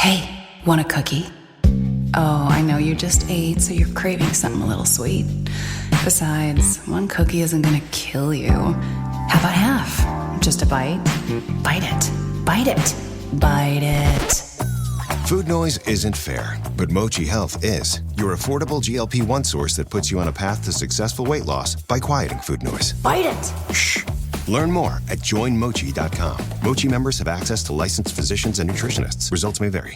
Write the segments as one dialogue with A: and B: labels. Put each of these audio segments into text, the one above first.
A: Hey, want a cookie? Oh, I know you just ate, so you're craving something a little sweet. Besides, one cookie isn't gonna kill you. How about half? Just a bite? Bite it. Bite it. Bite it.
B: Food noise isn't fair, but Mochi Health is. Your affordable GLP-1 source that puts you on a path to successful weight loss by quieting food noise.
A: Bite it.
B: Shh. Learn more at joinmochi.com. Mochi members have access to licensed physicians and nutritionists. Results may vary.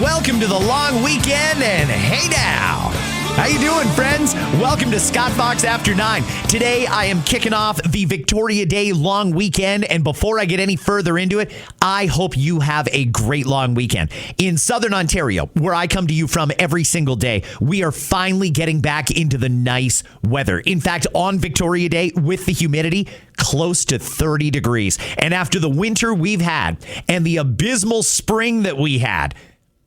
C: Welcome to the long weekend and hey now. How you doing, friends? Welcome to Scott Fox After 9. Today, I am kicking off the Victoria Day long weekend, and before I get any further into it, I hope you have a great long weekend. In Southern Ontario, where I come to you from every single day, we are finally getting back into the nice weather. In fact, on Victoria Day, with the humidity, close to 30 degrees. And after the winter we've had and the abysmal spring that we had,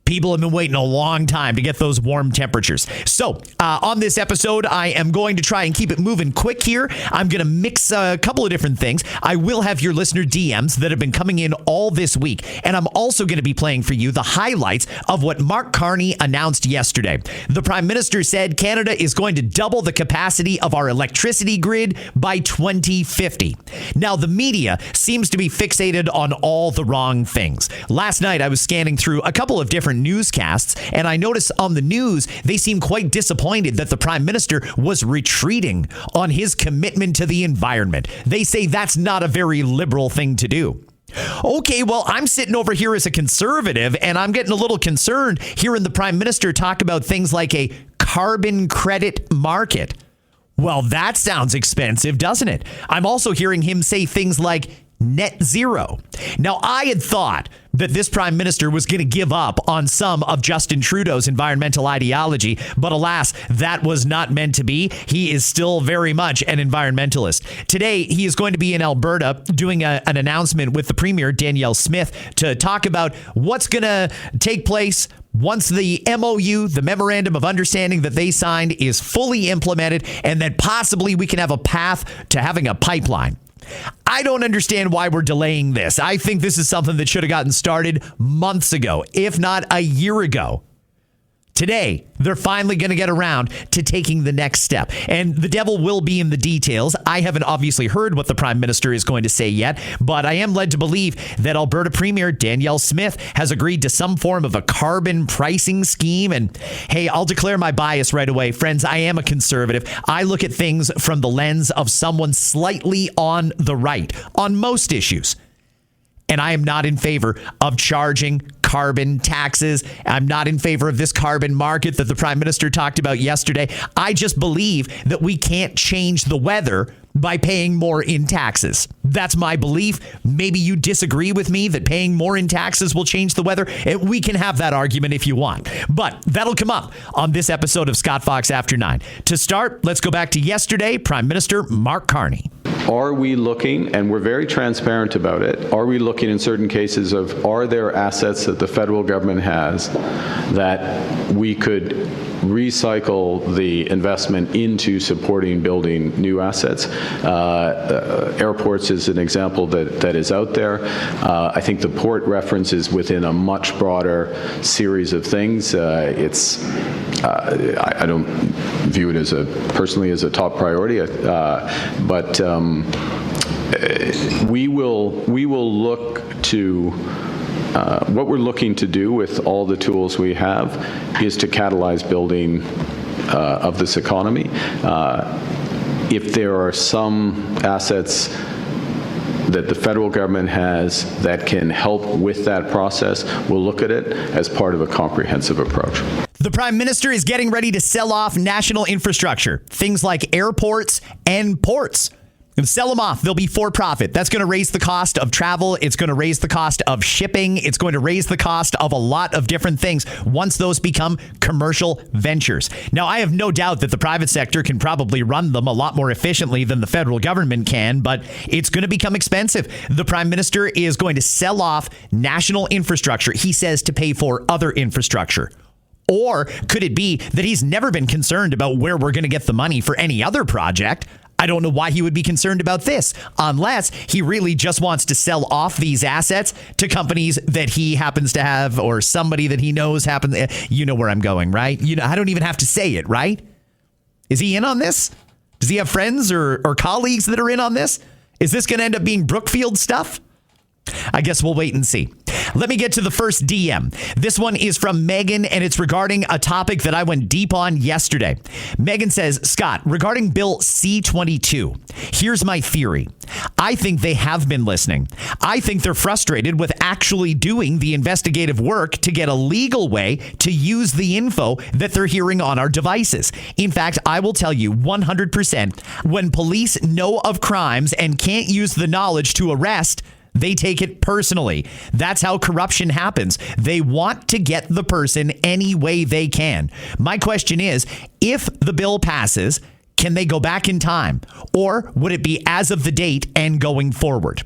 C: people have been waiting a long time to get those warm temperatures. So on this episode, I am going to try and keep it moving quick here. I'm going to mix a couple of different things. I will have your listener DMs that have been coming in all this week. And I'm also going to be playing for you the highlights of what Mark Carney announced yesterday. The Prime Minister said Canada is going to double the capacity of our electricity grid by 2050. Now, the media seems to be fixated on all the wrong things. Last night, I was scanning through a couple of different newscasts, and I noticed on the news they seem quite disappointed that the Prime Minister was retreating on his commitment to the environment. They say that's not a very liberal thing to do. Okay, well, I'm sitting over here as a conservative, and I'm getting a little concerned hearing the Prime Minister talk about things like a carbon credit market. Well, that sounds expensive, doesn't it? I'm also hearing him say things like net zero. Now, I had thought that this Prime Minister was going to give up on some of Justin Trudeau's environmental ideology, but alas, that was not meant to be. He is still very much an environmentalist. Today, he is going to be in Alberta doing an announcement with the Premier, Danielle Smith, to talk about what's going to take place once the MOU, the Memorandum of Understanding that they signed, is fully implemented, and that possibly we can have a path to having a pipeline. I don't understand why we're delaying this. I think this is something that should have gotten started months ago, if not a year ago. Today, they're finally going to get around to taking the next step. And the devil will be in the details. I haven't obviously heard what the Prime Minister is going to say yet, but I am led to believe that Alberta Premier Danielle Smith has agreed to some form of a carbon pricing scheme. And hey, I'll declare my bias right away. Friends, I am a conservative. I look at things from the lens of someone slightly on the right on most issues. And I am not in favor of charging carbon taxes. I'm not in favor of this carbon market that the Prime Minister talked about yesterday. I just believe that we can't change the weather by paying more in taxes. That's my belief. Maybe you disagree with me that paying more in taxes will change the weather. We can have that argument if you want. But that'll come up on this episode of Scott Fox After 9. To start, let's go back to yesterday. Prime Minister Mark Carney.
D: Are we looking, and we're very transparent about it, are we looking in certain cases of, are there assets that the federal government has that we could recycle the investment into supporting building new assets? Airports is an example that is out there. I think the port reference is within a much broader series of things. I don't view it as personally as a top priority, but we will look to what we're looking to do with all the tools we have is to catalyze building of this economy. If there are some assets that the federal government has that can help with that process, we'll look at it as part of a comprehensive approach.
C: The Prime Minister is getting ready to sell off national infrastructure, things like airports and ports. And sell them off. They'll be for profit. That's going to raise the cost of travel. It's going to raise the cost of shipping. It's going to raise the cost of a lot of different things once those become commercial ventures. Now, I have no doubt that the private sector can probably run them a lot more efficiently than the federal government can, but it's going to become expensive. The Prime Minister is going to sell off national infrastructure, he says, to pay for other infrastructure. Or could it be that he's never been concerned about where we're going to get the money for any other project? I don't know why he would be concerned about this, unless he really just wants to sell off these assets to companies that he happens to have, or somebody that he knows happens. You know where I'm going, right? You know, I don't even have to say it, right? Is he in on this? Does he have friends or colleagues that are in on this? Is this going to end up being Brookfield stuff? I guess we'll wait and see. Let me get to the first DM. This one is from Megan, and it's regarding a topic that I went deep on yesterday. Megan says, Scott, regarding Bill C-22, here's my theory. I think they have been listening. I think they're frustrated with actually doing the investigative work to get a legal way to use the info that they're hearing on our devices. In fact, I will tell you 100%, when police know of crimes and can't use the knowledge to arrest, they take it personally. That's how corruption happens. They want to get the person any way they can. My question is, if the bill passes, can they go back in time? Or would it be as of the date and going forward?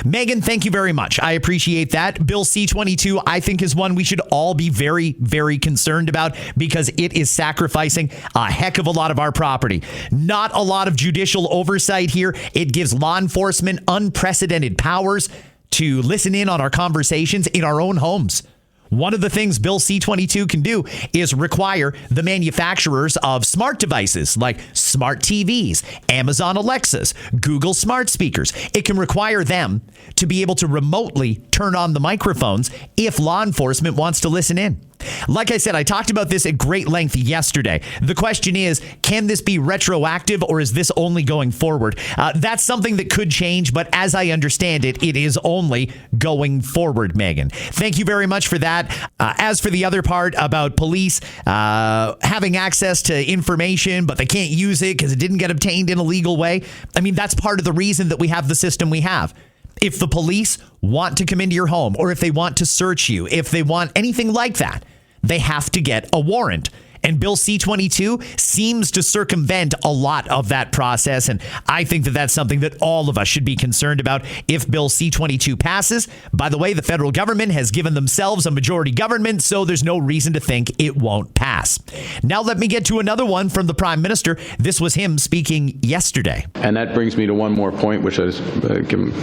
C: Megan, thank you very much. I appreciate that. Bill C-22, I think, is one we should all be very, very concerned about because it is sacrificing a heck of a lot of our property. Not a lot of judicial oversight here. It gives law enforcement unprecedented powers to listen in on our conversations in our own homes. One of the things Bill C-22 can do is require the manufacturers of smart devices like smart TVs, Amazon Alexas, Google smart speakers. It can require them to be able to remotely turn on the microphones if law enforcement wants to listen in. Like I said, I talked about this at great length yesterday. The question is, can this be retroactive or is this only going forward? That's something that could change, but as I understand it, it is only going forward, Megan. Thank you very much for that. As for the other part about police having access to information, but they can't use it because it didn't get obtained in a legal way, I mean, that's part of the reason that we have the system we have. If the police want to come into your home, or if they want to search you, if they want anything like that, they have to get a warrant. And Bill C-22 seems to circumvent a lot of that process. And I think that that's something that all of us should be concerned about if Bill C-22 passes. By the way, the federal government has given themselves a majority government, so there's no reason to think it won't pass. Now let me get to another one from the Prime Minister. This was him speaking yesterday.
D: And that brings me to one more point, which is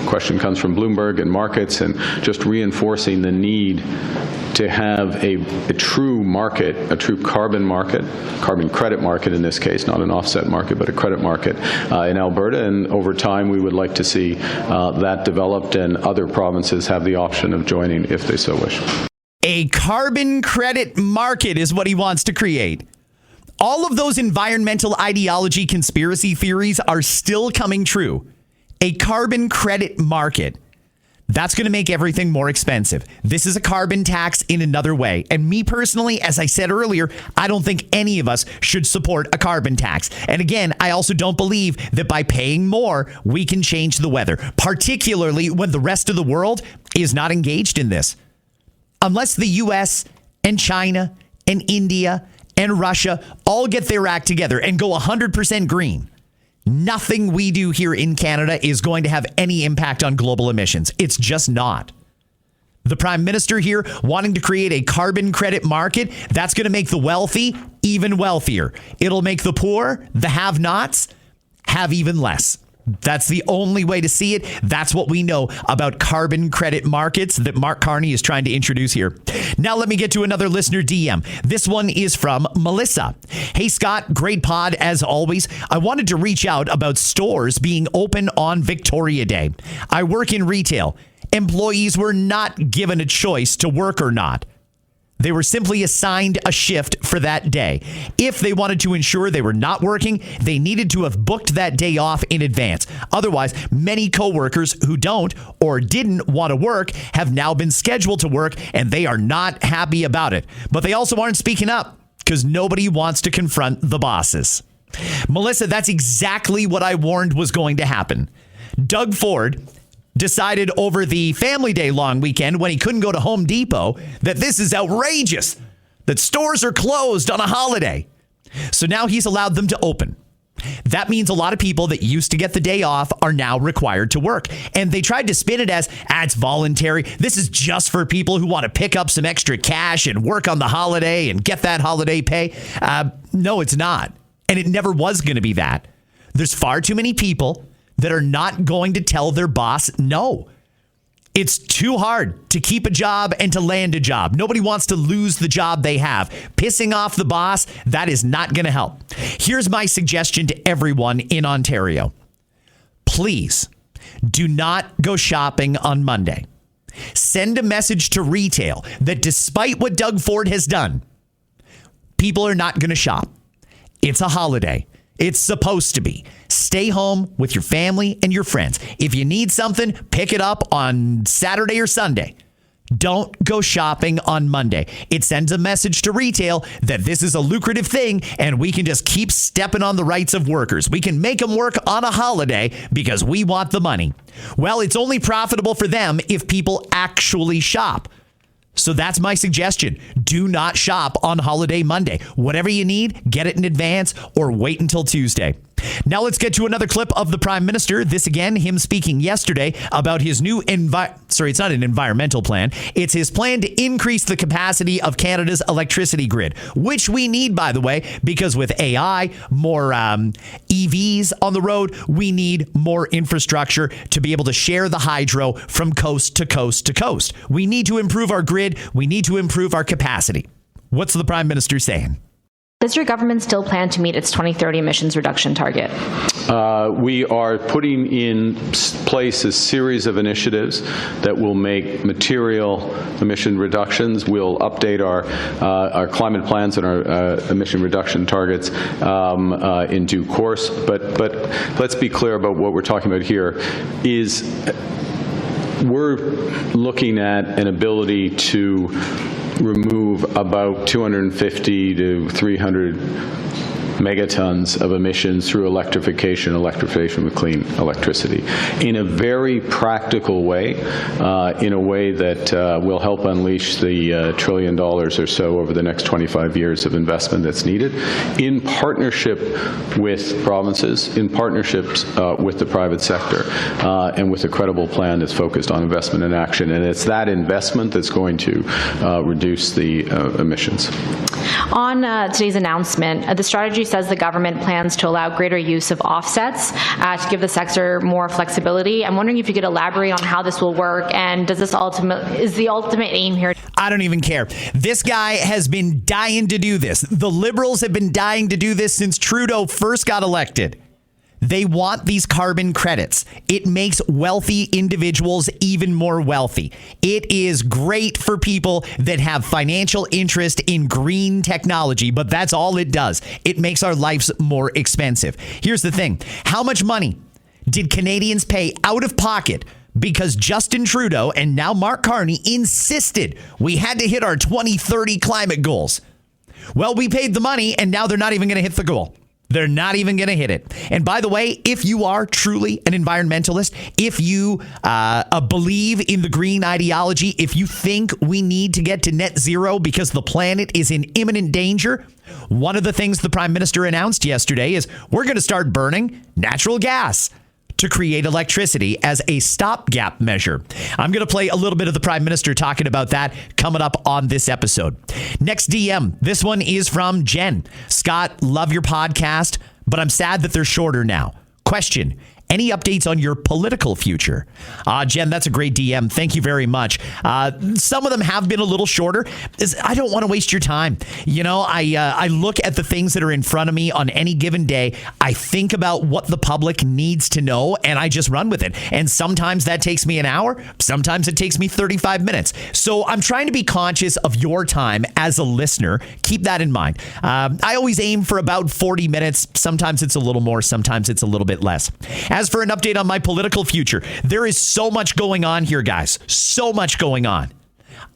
D: question comes from Bloomberg and markets, and just reinforcing the need to have a true market, a true carbon credit market in this case, not an offset market, but a credit market in Alberta. And over time, we would like to see that developed and other provinces have the option of joining if they so wish.
C: A carbon credit market is what he wants to create. All of those environmental ideology conspiracy theories are still coming true. A carbon credit market. That's going to make everything more expensive. This is a carbon tax in another way. And me personally, as I said earlier, I don't think any of us should support a carbon tax. And again, I also don't believe that by paying more, we can change the weather, particularly when the rest of the world is not engaged in this. Unless the US and China and India and Russia all get their act together and go 100% green, nothing we do here in Canada is going to have any impact on global emissions. It's just not. The Prime Minister here wanting to create a carbon credit market, that's going to make the wealthy even wealthier. It'll make the poor, the have-nots, have even less. That's the only way to see it. That's what we know about carbon credit markets that Mark Carney is trying to introduce here. Now let me get to another listener DM. This one is from Melissa. Hey, Scott, great pod as always. I wanted to reach out about stores being open on Victoria Day. I work in retail. Employees were not given a choice to work or not. They were simply assigned a shift for that day. If they wanted to ensure they were not working, they needed to have booked that day off in advance. Otherwise, many coworkers who don't or didn't want to work have now been scheduled to work, and they are not happy about it. But they also aren't speaking up because nobody wants to confront the bosses. Melissa, that's exactly what I warned was going to happen. Doug Ford decided over the Family Day long weekend when he couldn't go to Home Depot that this is outrageous, that stores are closed on a holiday. So now he's allowed them to open. That means a lot of people that used to get the day off are now required to work. And they tried to spin it as, it's voluntary. This is just for people who want to pick up some extra cash and work on the holiday and get that holiday pay. No, it's not. And it never was going to be that. There's far too many people that are not going to tell their boss no. It's too hard to keep a job and to land a job. Nobody wants to lose the job they have. Pissing off the boss, that is not going to help. Here's my suggestion to everyone in Ontario. Please do not go shopping on Monday. Send a message to retail that despite what Doug Ford has done, people are not going to shop. It's a holiday. It's supposed to be. Stay home with your family and your friends. If you need something, pick it up on Saturday or Sunday. Don't go shopping on Monday. It sends a message to retail that this is a lucrative thing and we can just keep stepping on the rights of workers. We can make them work on a holiday because we want the money. Well, it's only profitable for them if people actually shop. So that's my suggestion. Do not shop on holiday Monday. Whatever you need, get it in advance or wait until Tuesday. Now let's get to another clip of the Prime Minister. This again, him speaking yesterday about his new it's not an environmental plan. It's his plan to increase the capacity of Canada's electricity grid, which we need, by the way, because with AI, more EVs on the road, we need more infrastructure to be able to share the hydro from coast to coast to coast. We need to improve our grid. We need to improve our capacity. What's the Prime Minister saying?
E: Does your government still plan to meet its 2030 emissions reduction target?
D: We are putting in place a series of initiatives that will make material emission reductions. We'll update our climate plans and our emission reduction targets in due course. But let's be clear about what we're talking about here is we're looking at an ability to remove about 250 to 300 megatons of emissions through electrification with clean electricity in a very practical way, in a way that will help unleash the $1 trillion or so over the next 25 years of investment that's needed, in partnership with provinces, in partnerships with the private sector, and with a credible plan that's focused on investment and action. And it's that investment that's going to reduce the emissions.
E: On today's announcement, the strategy says the government plans to allow greater use of offsets to give the sector more flexibility. I'm wondering if you could elaborate on how this will work, and does this is the ultimate aim here?
C: I don't even care. This guy has been dying to do this. The Liberals have been dying to do this since Trudeau first got elected. They want these carbon credits. It makes wealthy individuals even more wealthy. It is great for people that have financial interest in green technology, but that's all it does. It makes our lives more expensive. Here's the thing. How much money did Canadians pay out of pocket because Justin Trudeau and now Mark Carney insisted we had to hit our 2030 climate goals? Well, we paid the money and now they're not even going to hit the goal. They're not even going to hit it. And by the way, if you are truly an environmentalist, if you believe in the green ideology, if you think we need to get to net zero because the planet is in imminent danger, one of the things the Prime Minister announced yesterday is we're going to start burning natural gas to create electricity as a stopgap measure. I'm going to play a little bit of the Prime Minister talking about that coming up on this episode. Next DM. This one is from Jen. Scott, love your podcast, but I'm sad that they're shorter now. Question. Any updates on your political future? Jen, that's a great DM. Thank you very much. Some of them have been a little shorter. I don't want to waste your time. You know, I look at the things that are in front of me on any given day. I think about what the public needs to know, and I just run with it. And sometimes that takes me an hour. Sometimes it takes me 35 minutes. So I'm trying to be conscious of your time as a listener. Keep that in mind. I always aim for about 40 minutes. Sometimes it's a little more. Sometimes it's a little bit less. As for an update on my political future, there is so much going on here, guys. So much going on.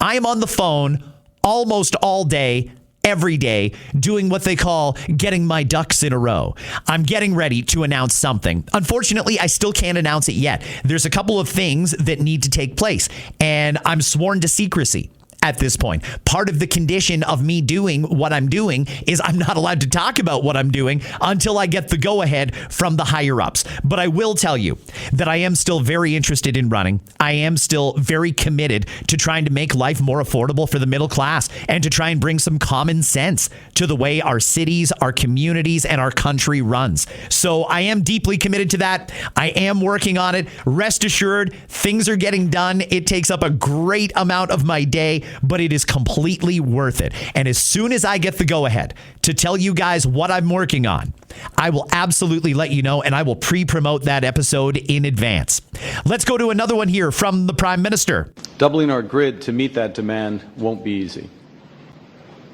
C: I am on the phone almost all day, every day, doing what they call getting my ducks in a row. I'm getting ready to announce something. Unfortunately, I still can't announce it yet. There's a couple of things that need to take place, and I'm sworn to secrecy. at this point. Part of the condition of me doing what I'm doing is I'm not allowed to talk about what I'm doing until I get the go-ahead from the higher-ups. But I will tell you that I am still very interested in running. I am still very committed to trying to make life more affordable for the middle class and to try and bring some common sense to the way our cities, our communities, and our country runs. So I am deeply committed to that. I am working on it. Rest assured, things are getting done. It takes up a great amount of my day, but it is completely worth it. And as soon as I get the go-ahead to tell you guys what I'm working on, I will absolutely let you know, and I will pre-promote that episode in advance. Let's go to another one here from the Prime Minister.
D: Doubling our grid to meet that demand won't be easy.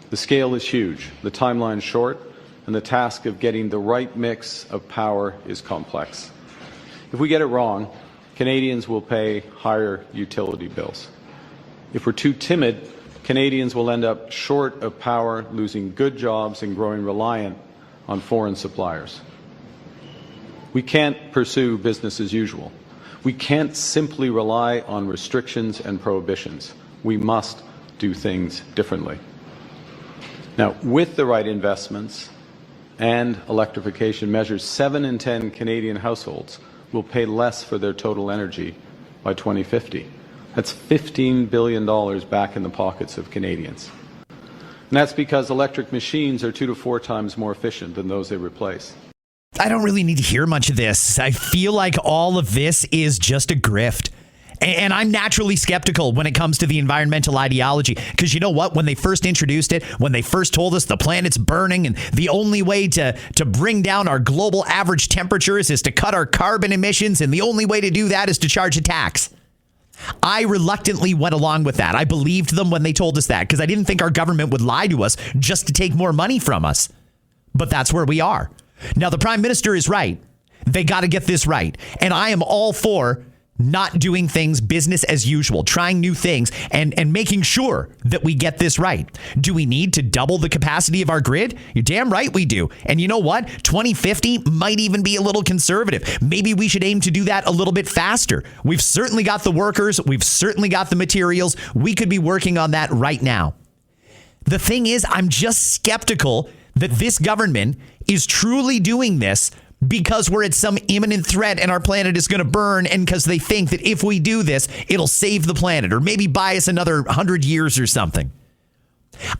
D: The scale is huge, the timeline short, and the task of getting the right mix of power is complex. If we get it wrong, Canadians will pay higher utility bills. If we're too timid, Canadians will end up short of power, losing good jobs and growing reliant on foreign suppliers. We can't pursue business as usual. We can't simply rely on restrictions and prohibitions. We must do things differently. Now, with the right investments and electrification measures, 7 in 10 Canadian households will pay less for their total energy by 2050. That's $15 billion back in the pockets of Canadians. And that's because electric machines are 2 to 4 times more efficient than those they replace.
C: I don't really need to hear much of this. I feel like all of this is just a grift. And I'm naturally skeptical when it comes to the environmental ideology, because you know what? When they first introduced it, when they first told us the planet's burning and the only way to bring down our global average temperatures is to cut our carbon emissions, and the only way to do that is to charge a tax, I reluctantly went along with that. I believed them when they told us that because I didn't think our government would lie to us just to take more money from us. But that's where we are. Now, the Prime Minister is right. They got to get this right. And I am all for not doing things business as usual, trying new things and making sure that we get this right. Do we need to double the capacity of our grid? You're damn right we do. And you know what? 2050 might even be a little conservative. Maybe we should aim to do that a little bit faster. We've certainly got the workers. We've certainly got the materials. We could be working on that right now. The thing is, I'm just skeptical that this government is truly doing this because we're at some imminent threat and our planet is going to burn, and because they think that if we do this, it'll save the planet or maybe buy us another 100 years or something.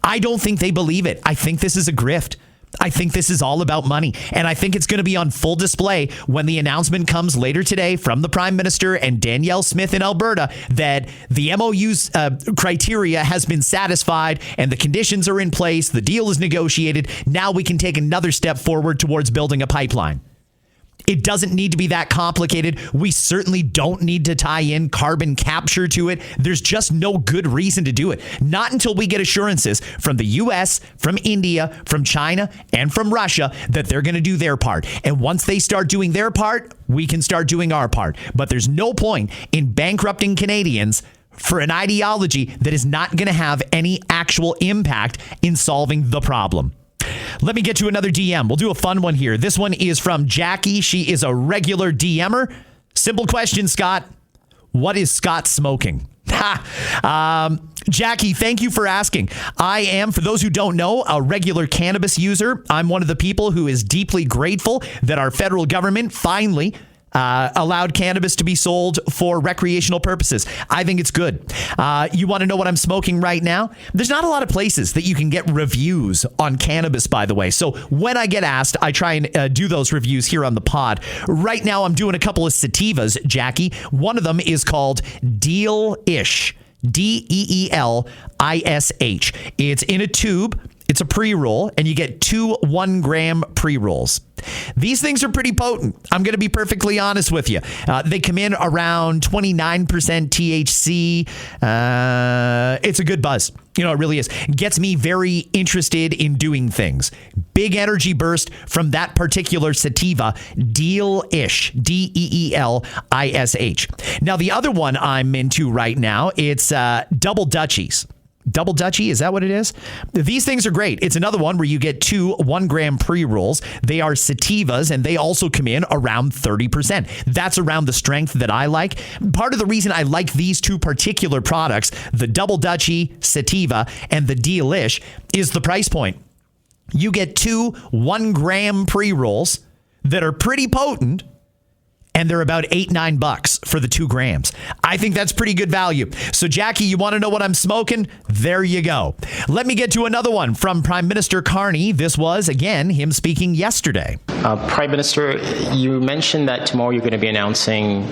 C: I don't think they believe it. I think this is a grift. I think this is all about money, and I think it's going to be on full display when the announcement comes later today from the Prime Minister and Danielle Smith in Alberta that the MOU's criteria has been satisfied and the conditions are in place. The deal is negotiated. Now we can take another step forward towards building a pipeline. It doesn't need to be that complicated. We certainly don't need to tie in carbon capture to it. There's just no good reason to do it. Not until we get assurances from the U.S., from India, from China, and from Russia that they're going to do their part. And once they start doing their part, we can start doing our part. But there's no point in bankrupting Canadians for an ideology that is not going to have any actual impact in solving the problem. Let me get to another DM. We'll do a fun one here. This one is from Jackie. She is a regular DMer. Simple question, Scott. What is Scott smoking? Jackie, thank you for asking. I am, for those who don't know, a regular cannabis user. I'm one of the people who is deeply grateful that our federal government finally allowed cannabis to be sold for recreational purposes. I think it's good. You want to know what I'm smoking right now? There's not a lot of places that you can get reviews on cannabis, by the way. So when I get asked, I try and do those reviews here on the pod. Right now, I'm doing a couple of sativas, Jackie. One of them is called Deelish. Deelish. It's in a tube. It's a pre-roll, and you get 2 1-gram pre-rolls. These things are pretty potent. I'm going to be perfectly honest with you. They come in around 29% THC. It's a good buzz. You know, it really is. Gets me very interested in doing things. Big energy burst from that particular sativa, Deelish, Deelish. Now, the other one I'm into right now, it's Double Dutchies. Double Dutchie, is that what it is? These things are great. It's another one where you get 2 1-gram pre-rolls. They are sativas, and they also come in around 30%. That's around the strength that I like. Part of the reason I like these 2 particular products, the Double Dutchie Sativa and the Delish, is the price point. You get 2 1-gram pre-rolls that are pretty potent, and they're about $8-9 for the 2 grams. I think that's pretty good value. So, Jackie, you want to know what I'm smoking? There you go. Let me get to another one from Prime Minister Carney. This was, again, him speaking yesterday.
F: Prime Minister, you mentioned that tomorrow you're going to be announcing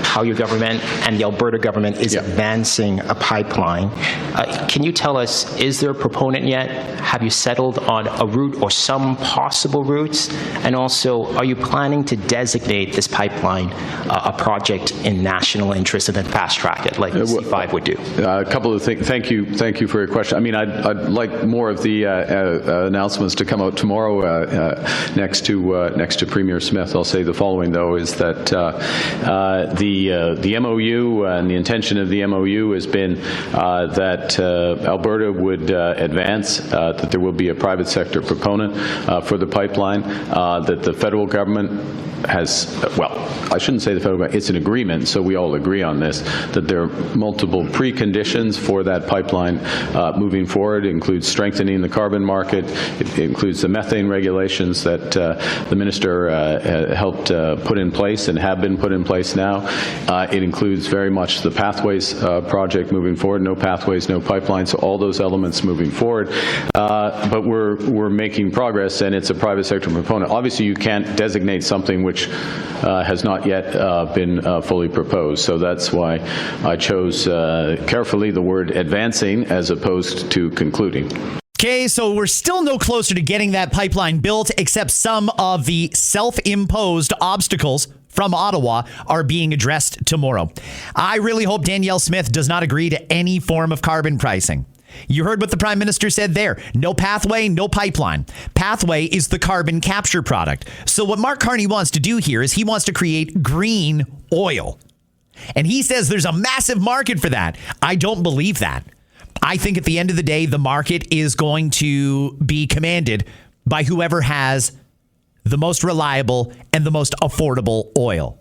F: how your government and the Alberta government is advancing a pipeline. Can you tell us, is there a proponent yet? Have you settled on a route or some possible routes? And also, are you planning to designate this pipeline a project in national interest and then fast track it like C5 would do?
D: A couple of things. Thank you for your question. I mean, I'd like more of the announcements to come out tomorrow next to Premier Smith. I'll say the following, though, is that the MOU and the intention of the MOU has been that Alberta would advance that there will be a private sector proponent for the pipeline, that the federal government has, well, I shouldn't say the federal government, it's an agreement, so we all agree on this, that there are multiple preconditions for that pipeline moving forward. It includes strengthening the carbon market. It includes the methane regulations that the minister helped put in place and have been put in place now. It includes very much the Pathways project moving forward. No pathways, no pipelines, so all those elements moving forward. But we're making progress, and it's a private sector component. Obviously, you can't designate something which has not yet been fully proposed. So that's why I chose carefully the word advancing as opposed to concluding.
C: Okay, so we're still no closer to getting that pipeline built, except some of the self-imposed obstacles from Ottawa are being addressed tomorrow. I really hope Danielle Smith does not agree to any form of carbon pricing. You heard what the Prime Minister said there. No pathway, no pipeline. Pathway is the carbon capture product. So what Mark Carney wants to do here is he wants to create green oil. And he says there's a massive market for that. I don't believe that. I think at the end of the day, the market is going to be commanded by whoever has the most reliable and the most affordable oil.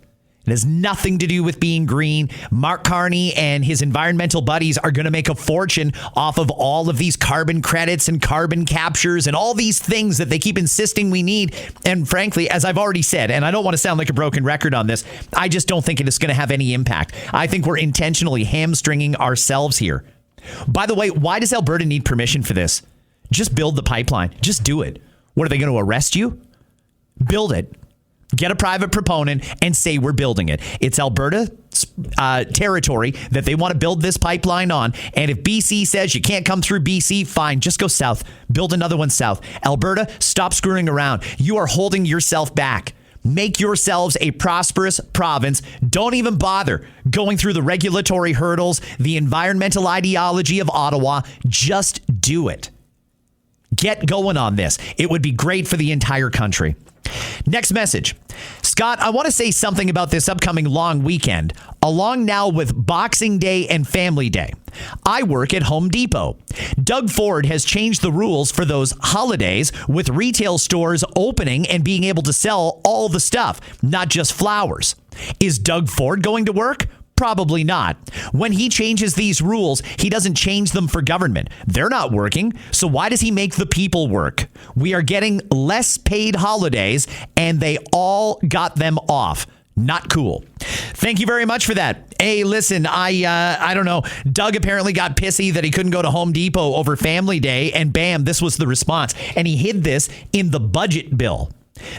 C: It has nothing to do with being green. Mark Carney and his environmental buddies are going to make a fortune off of all of these carbon credits and carbon captures and all these things that they keep insisting we need. And frankly, as I've already said, and I don't want to sound like a broken record on this, I just don't think it is going to have any impact. I think we're intentionally hamstringing ourselves here. By the way, why does Alberta need permission for this? Just build the pipeline. Just do it. What, are they going to arrest you? Build it. Get a private proponent and say we're building it. It's Alberta territory that they want to build this pipeline on. And if BC says you can't come through BC, fine, just go south. Build another one south. Alberta, stop screwing around. You are holding yourself back. Make yourselves a prosperous province. Don't even bother going through the regulatory hurdles, the environmental ideology of Ottawa. Just do it. Get going on this. It would be great for the entire country. Next message. Scott, I want to say something about this upcoming long weekend, along now with Boxing Day and Family Day. I work at Home Depot. Doug Ford has changed the rules for those holidays, with retail stores opening and being able to sell all the stuff, not just flowers. Is Doug Ford going to work? Probably not. When he changes these rules, he doesn't change them for government. They're not working, so why does he make the people work? We are getting less paid holidays, and they all got them off. Not cool. Thank you very much for that. Hey, listen, I don't know. Doug apparently got pissy that he couldn't go to Home Depot over Family Day, and bam, this was the response. And he hid this in the budget bill.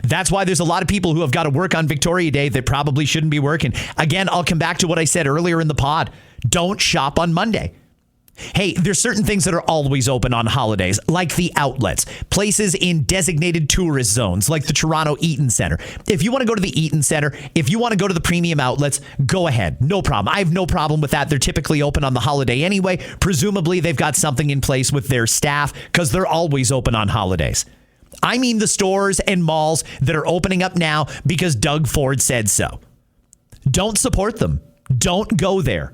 C: That's why there's a lot of people who have got to work on Victoria Day that probably shouldn't be working. Again, I'll come back to what I said earlier in the pod. Don't shop on Monday. Hey, there's certain things that are always open on holidays, like the outlets, places in designated tourist zones, like the Toronto Eaton Centre. If you want to go to the Eaton Centre, if you want to go to the premium outlets, go ahead. No problem. I have no problem with that. They're typically open on the holiday anyway. Presumably, they've got something in place with their staff because they're always open on holidays. I mean the stores and malls that are opening up now because Doug Ford said so. Don't support them. Don't go there.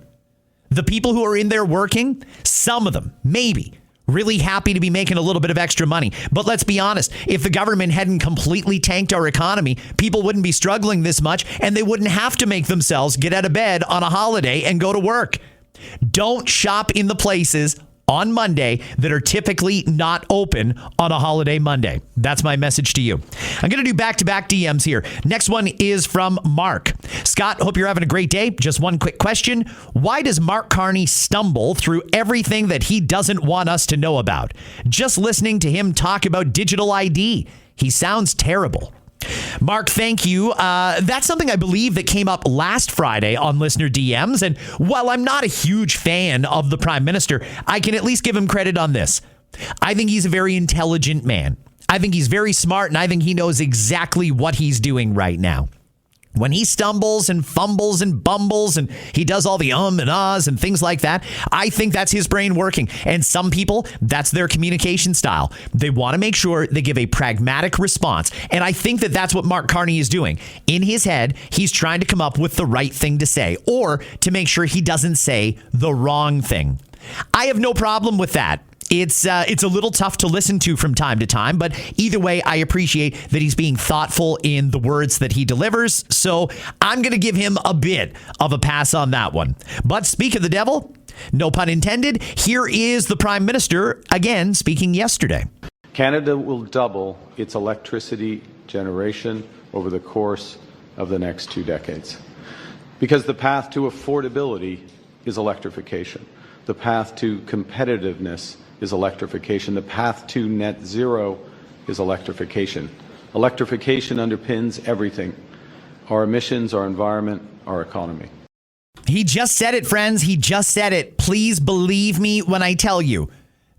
C: The people who are in there working, some of them, maybe, really happy to be making a little bit of extra money. But let's be honest, if the government hadn't completely tanked our economy, people wouldn't be struggling this much, and they wouldn't have to make themselves get out of bed on a holiday and go to work. Don't shop in the places on Monday that are typically not open on a holiday Monday. That's my message to you. I'm going to do back-to-back DMs here. Next one is from Mark. Scott, hope you're having a great day. Just one quick question. Why does Mark Carney stumble through everything that he doesn't want us to know about? Just listening to him talk about digital ID, he sounds terrible. Mark, thank you. That's something I believe that came up last Friday on listener DMs. And while I'm not a huge fan of the Prime Minister, I can at least give him credit on this. I think he's a very intelligent man. I think he's very smart, and I think he knows exactly what he's doing right now. When he stumbles and fumbles and bumbles and he does all the and ahs and things like that, I think that's his brain working. And some people, that's their communication style. They want to make sure they give a pragmatic response. And I think that that's what Mark Carney is doing. In his head, he's trying to come up with the right thing to say or to make sure he doesn't say the wrong thing. I have no problem with that. It's a little tough to listen to from time to time, but either way, I appreciate that he's being thoughtful in the words that he delivers. So I'm going to give him a bit of a pass on that one. But speak of the devil, no pun intended, here is the Prime Minister again speaking yesterday.
D: Canada will double its electricity generation over the course of the next 2 decades. Because the path to affordability is electrification. The path to competitiveness is electrification. The path to net zero is electrification. Electrification underpins everything. Our emissions, our environment, our economy.
C: He just said it, friends. He just said it. Please believe me when I tell you.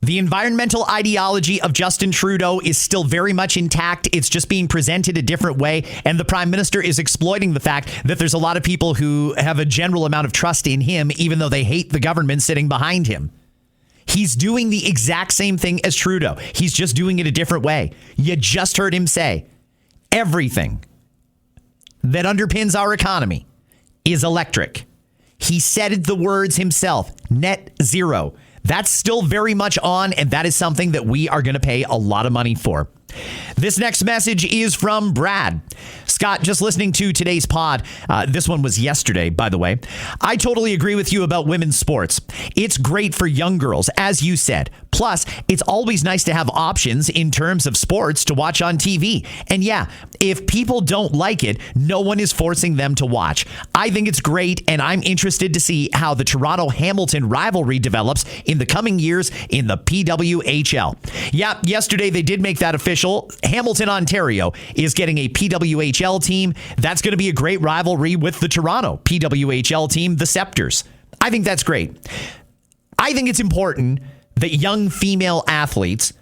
C: The environmental ideology of Justin Trudeau is still very much intact. It's just being presented a different way. And the Prime Minister is exploiting the fact that there's a lot of people who have a general amount of trust in him, even though they hate the government sitting behind him. He's doing the exact same thing as Trudeau. He's just doing it a different way. You just heard him say everything that underpins our economy is electric. He said the words himself, net zero. That's still very much on, and that is something that we are going to pay a lot of money for. This next message is from Brad. Scott, just listening to today's pod, this one was yesterday, by the way. I totally agree with you about women's sports. It's great for young girls, as you said. Plus, it's always nice to have options in terms of sports to watch on TV. And yeah, if people don't like it, no one is forcing them to watch. I think it's great, and I'm interested to see how the Toronto-Hamilton rivalry develops in the coming years in the PWHL. Yeah, yesterday they did make that official. Hamilton, Ontario is getting a PWHL team. That's going to be a great rivalry with the Toronto PWHL team, the Scepters. I think that's great. I think it's important that young female athletes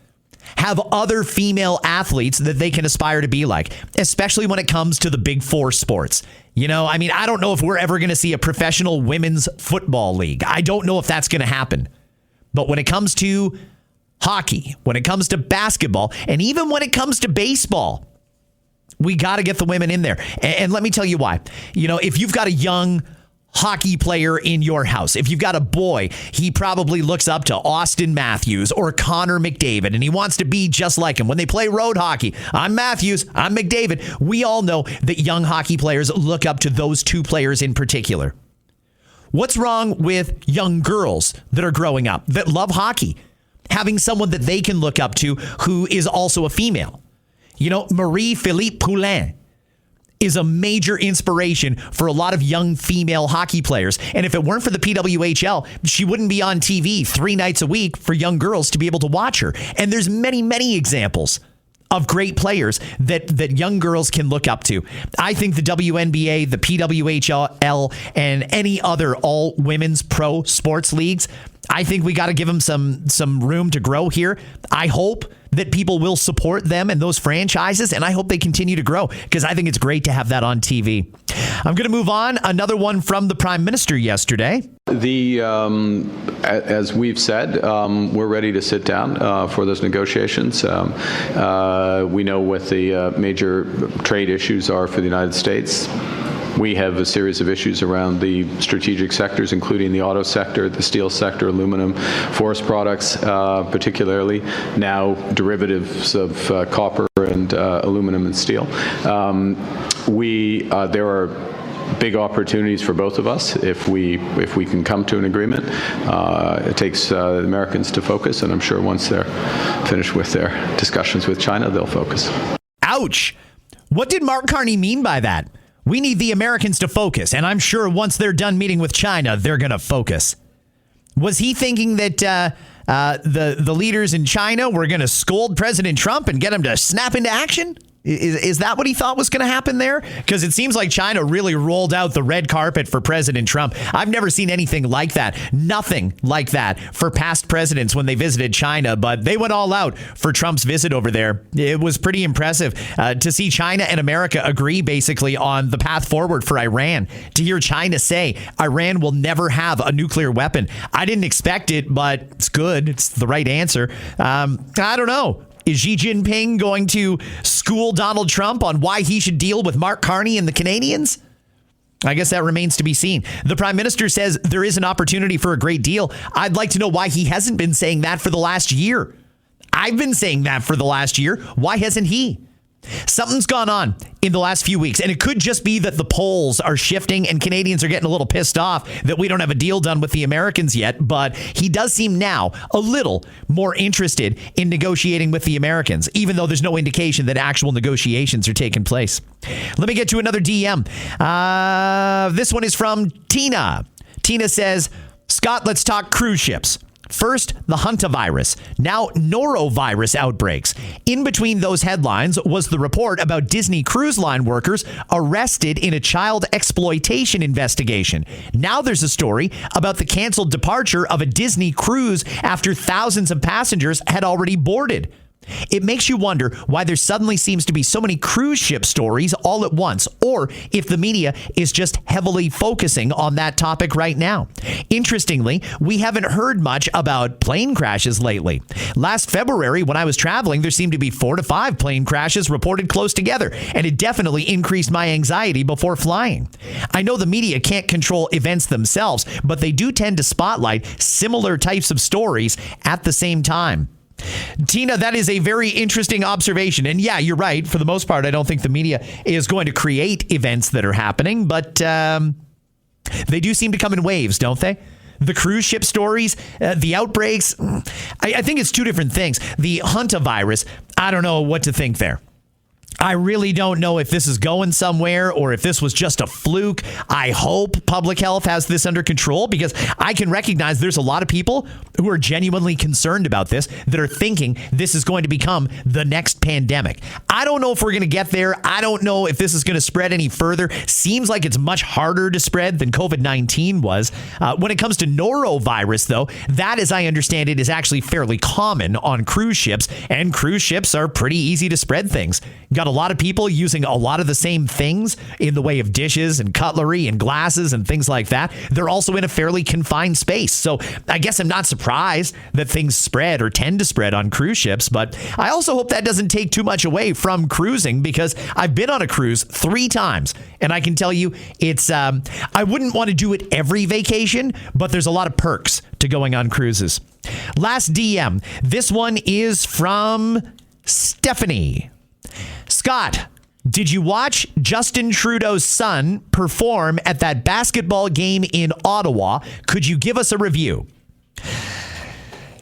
C: have other female athletes that they can aspire to be like, especially when it comes to the big four sports. You know, I mean, I don't know if we're ever going to see a professional women's football league. I don't know if that's going to happen. But when it comes to hockey, when it comes to basketball, and even when it comes to baseball, we got to get the women in there. And let me tell you why. You know, if you've got a young hockey player in your house, if you've got a boy, he probably looks up to Austin Matthews or Connor McDavid, and he wants to be just like him. When they play road hockey, I'm Matthews, I'm McDavid. We all know that young hockey players look up to those two players in particular. What's wrong with young girls that are growing up that love hockey? Having someone that they can look up to who is also a female. You know, Marie-Philippe Poulin is a major inspiration for a lot of young female hockey players. And if it weren't for the PWHL, she wouldn't be on TV 3 nights a week for young girls to be able to watch her. And there's many, many examples of great players that young girls can look up to. I think the WNBA, the PWHL, and any other all women's pro sports leagues, I think we got to give them some room to grow here. I hope that people will support them and those franchises, and I hope they continue to grow because I think it's great to have that on TV. I'm going to move on. Another one from the Prime Minister yesterday.
D: As we've said, we're ready to sit down for those negotiations. We know what the major trade issues are for the United States. We have a series of issues around the strategic sectors, including the auto sector, the steel sector, aluminum, forest products, particularly, now derivatives of copper and aluminum and steel. There are big opportunities for both of us if we can come to an agreement. It takes the Americans to focus, and I'm sure once they're finished with their discussions with China, they'll focus.
C: Ouch! What did Mark Carney mean by that? We need the Americans to focus, and I'm sure once they're done meeting with China, they're going to focus. Was he thinking that the leaders in China were going to scold President Trump and get him to snap into action? Is that what he thought was going to happen there? Because it seems like China really rolled out the red carpet for President Trump. I've never seen anything like that. Nothing like that for past presidents when they visited China, but they went all out for Trump's visit over there. It was pretty impressive to see China and America agree basically on the path forward for Iran. To hear China say Iran will never have a nuclear weapon. I didn't expect it, but it's good. It's the right answer. I don't know. Is Xi Jinping going to school Donald Trump on why he should deal with Mark Carney and the Canadians? I guess that remains to be seen. The Prime Minister says there is an opportunity for a great deal. I'd like to know why he hasn't been saying that for the last year. I've been saying that for the last year. Why hasn't he? Something's gone on in the last few weeks, and it could just be that the polls are shifting and Canadians are getting a little pissed off that we don't have a deal done with the Americans yet, but he does seem now a little more interested in negotiating with the Americans, even though there's no indication that actual negotiations are taking place. Let me get to another DM. This one is from Tina. Tina says, Scott, let's talk cruise ships. First, the hantavirus, now norovirus outbreaks. In between those headlines was the report about Disney Cruise Line workers arrested in a child exploitation investigation. Now there's a story about the canceled departure of a Disney cruise after thousands of passengers had already boarded. It makes you wonder why there suddenly seems to be so many cruise ship stories all at once, or if the media is just heavily focusing on that topic right now. Interestingly, we haven't heard much about plane crashes lately. Last February, when I was traveling, there seemed to be 4 to 5 plane crashes reported close together, and it definitely increased my anxiety before flying. I know the media can't control events themselves, but they do tend to spotlight similar types of stories at the same time. Tina, that is a very interesting observation. And yeah, you're right. For the most part, I don't think the media is going to create events that are happening, but they do seem to come in waves, don't they? The cruise ship stories, the outbreaks, I think it's two different things. The hantavirus, I don't know what to think there. I really don't know if this is going somewhere or if this was just a fluke. I hope public health has this under control, because I can recognize there's a lot of people who are genuinely concerned about this, that are thinking this is going to become the next pandemic. I don't know if we're going to get there. I don't know if this is going to spread any further. Seems like it's much harder to spread than COVID-19 was. When it comes to norovirus, though, that, as I understand it, is actually fairly common on cruise ships, and cruise ships are pretty easy to spread things. Got a lot of people using a lot of the same things in the way of dishes and cutlery and glasses and things like that. They're also in a fairly confined space. So I guess I'm not surprised that things spread or tend to spread on cruise ships. But I also hope that doesn't take too much away from cruising, because I've been on a cruise 3 times. And I can tell you it's I wouldn't want to do it every vacation, but there's a lot of perks to going on cruises. Last DM. This one is from Stephanie. Scott, did you watch Justin Trudeau's son perform at that basketball game in Ottawa? Could you give us a review?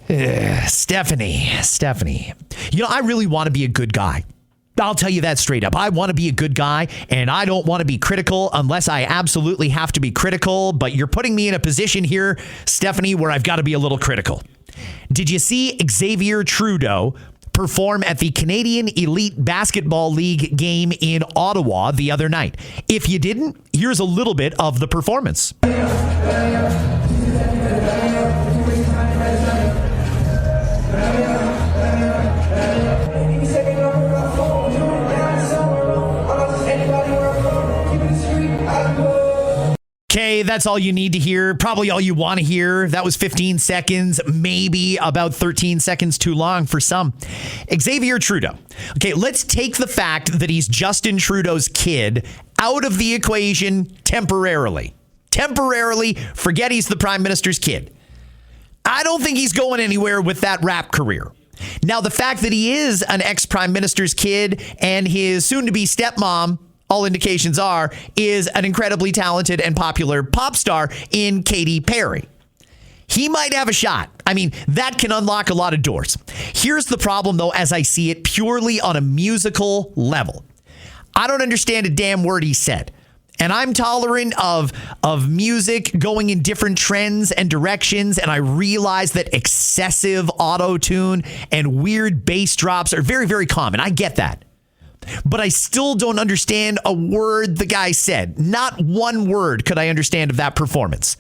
C: Stephanie. You know, I really want to be a good guy. I'll tell you that straight up. I want to be a good guy, and I don't want to be critical unless I absolutely have to be critical. But you're putting me in a position here, Stephanie, where I've got to be a little critical. Did you see Xavier Trudeau perform at the Canadian Elite Basketball League game in Ottawa the other night? If you didn't, here's a little bit of the performance. Okay, that's all you need to hear. Probably all you want to hear. That was 15 seconds, maybe about 13 seconds too long for some. Xavier Trudeau. Okay, let's take the fact that he's Justin Trudeau's kid out of the equation temporarily. Temporarily, forget he's the prime minister's kid. I don't think he's going anywhere with that rap career. Now, the fact that he is an ex-prime minister's kid and his soon-to-be stepmom, all indications are, is an incredibly talented and popular pop star in Katy Perry. He might have a shot. I mean, that can unlock a lot of doors. Here's the problem, though, as I see it, purely on a musical level. I don't understand a damn word he said. And I'm tolerant of music going in different trends and directions. And I realize that excessive auto-tune and weird bass drops are very, very common. I get that. But I still don't understand a word the guy said. Not one word could I understand of that performance.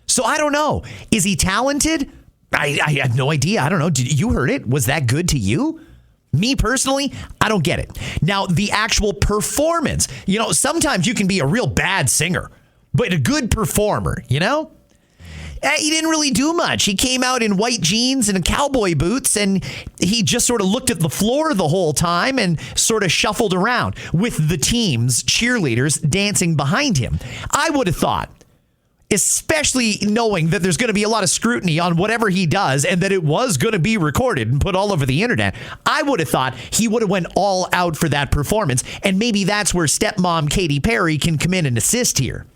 C: So I don't know. Is he talented? I have no idea. I don't know. You heard it? Was that good to you? Me personally, I don't get it. Now, the actual performance, sometimes you can be a real bad singer, but a good performer, He didn't really do much. He came out in white jeans and cowboy boots, and he just sort of looked at the floor the whole time and sort of shuffled around with the team's cheerleaders dancing behind him. I would have thought, especially knowing that there's going to be a lot of scrutiny on whatever he does and that it was going to be recorded and put all over the internet, I would have thought he would have went all out for that performance. And maybe that's where stepmom Katy Perry can come in and assist here.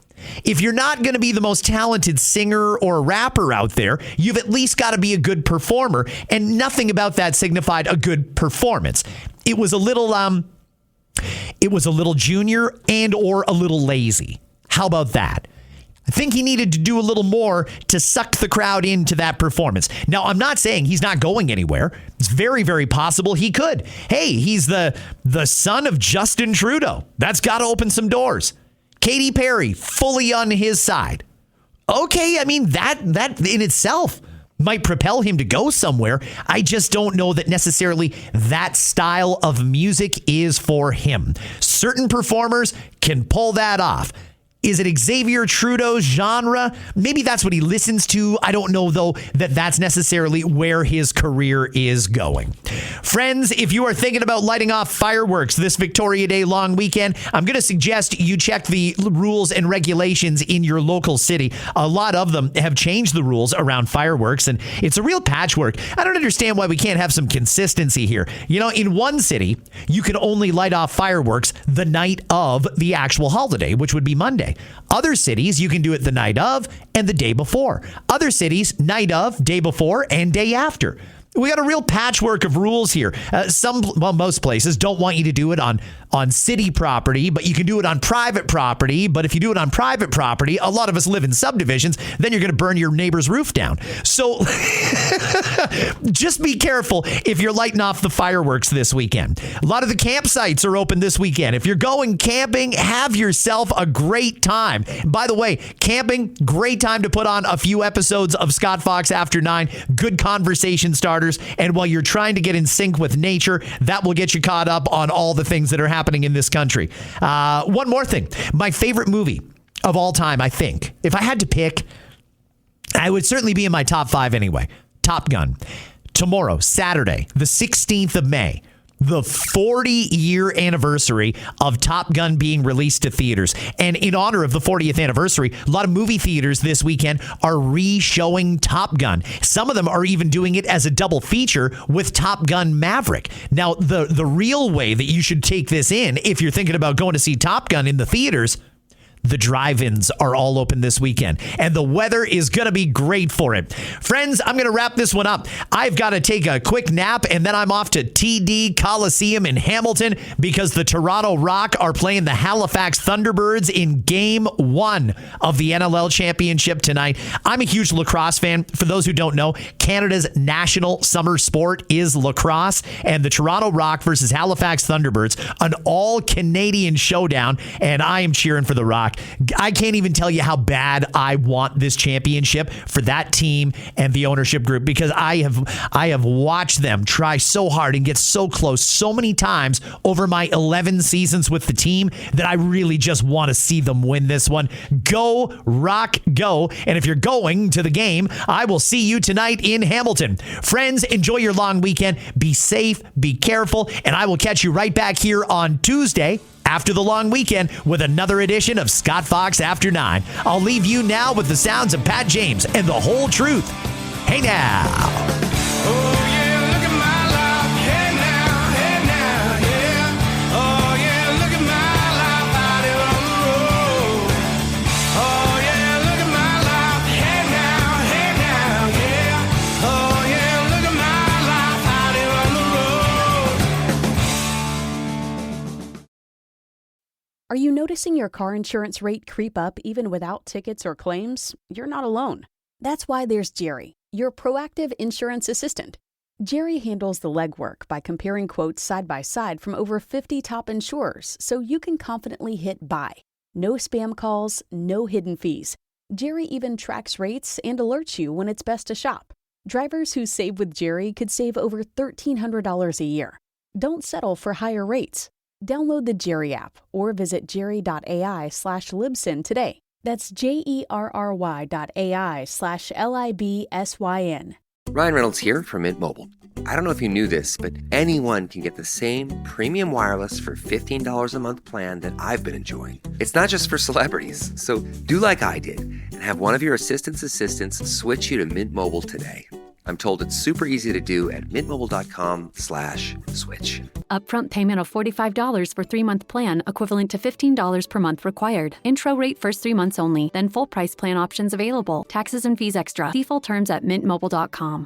C: If you're not going to be the most talented singer or rapper out there, you've at least got to be a good performer. And nothing about that signified a good performance. It was a little junior and or a little lazy. How about that? I think he needed to do a little more to suck the crowd into that performance. Now, I'm not saying he's not going anywhere. It's very, very possible he could. Hey, he's the son of Justin Trudeau. That's got to open some doors. Katy Perry, fully on his side. Okay, I mean, that in itself might propel him to go somewhere. I just don't know that necessarily that style of music is for him. Certain performers can pull that off. Is it Xavier Trudeau's genre? Maybe that's what he listens to. I don't know, though, that that's necessarily where his career is going. Friends, if you are thinking about lighting off fireworks this Victoria Day long weekend, I'm going to suggest you check the rules and regulations in your local city. A lot of them have changed the rules around fireworks, and it's a real patchwork. I don't understand why we can't have some consistency here. In one city, you can only light off fireworks the night of the actual holiday, which would be Monday. Other cities, you can do it the night of and the day before. Other cities, night of, day before, and day after. We got a real patchwork of rules here. Most places don't want you to do it on city property, but you can do it on private property. But if you do it on private property, a lot of us live in subdivisions, then you're going to burn your neighbor's roof down. So just be careful if you're lighting off the fireworks this weekend. A lot of the campsites are open this weekend. If you're going camping, have yourself a great time. By the way, camping, great time to put on a few episodes of Scott Fox After 9. Good conversation starters. And while you're trying to get in sync with nature, that will get you caught up on all the things that are happening in this country. One more thing. My favorite movie of all time, I think, if I had to pick, I would certainly be in my top 5 anyway. Top Gun. Tomorrow, Saturday, the 16th of May. The 40-year anniversary of Top Gun being released to theaters. And in honor of the 40th anniversary, a lot of movie theaters this weekend are re-showing Top Gun. Some of them are even doing it as a double feature with Top Gun Maverick. Now, the real way that you should take this in, if you're thinking about going to see Top Gun in the theaters, the drive-ins are all open this weekend, and the weather is going to be great for it. Friends, I'm going to wrap this one up. I've got to take a quick nap, and then I'm off to TD Coliseum in Hamilton because the Toronto Rock are playing the Halifax Thunderbirds in Game 1 of the NLL Championship tonight. I'm a huge lacrosse fan. For those who don't know, Canada's national summer sport is lacrosse, and the Toronto Rock versus Halifax Thunderbirds, an all-Canadian showdown, and I am cheering for the Rock. Rock. I can't even tell you how bad I want this championship for that team and the ownership group, because I have watched them try so hard and get so close so many times over my 11 seasons with the team that I really just want to see them win this one. Go Rock, go. And if you're going to the game, I will see you tonight in Hamilton. Friends, enjoy your long weekend. Be safe, be careful, and I will catch you right back here on Tuesday after the long weekend with another edition of Scott Fox After 9. I'll leave you now with the sounds of Pat James and The Whole Truth. Hey now.
G: Oh yeah, look at my life. Hey now, yeah. Oh yeah, look at my life out here on the road. Oh yeah, look at my life. Hey now, yeah. Oh yeah, look at my life out here on the road.
H: Are you noticing your car insurance rate creep up even without tickets or claims? You're not alone. That's why there's Jerry, your proactive insurance assistant. Jerry handles the legwork by comparing quotes side by side from over 50 top insurers so you can confidently hit buy. No spam calls, no hidden fees. Jerry even tracks rates and alerts you when it's best to shop. Drivers who save with Jerry could save over $1,300 a year. Don't settle for higher rates. Download the Jerry app or visit jerry.ai/libsyn today. That's jerry.ai/libsyn.
I: Ryan Reynolds here from Mint Mobile. I don't know if you knew this, but anyone can get the same premium wireless for $15 a month plan that I've been enjoying. It's not just for celebrities. So do like I did and have one of your assistant's assistants switch you to Mint Mobile today. I'm told it's super easy to do at mintmobile.com/switch.
J: Upfront payment of $45 for 3-month plan, equivalent to $15 per month required. Intro rate first 3 months only, then full price plan options available. Taxes and fees extra. See full terms at mintmobile.com.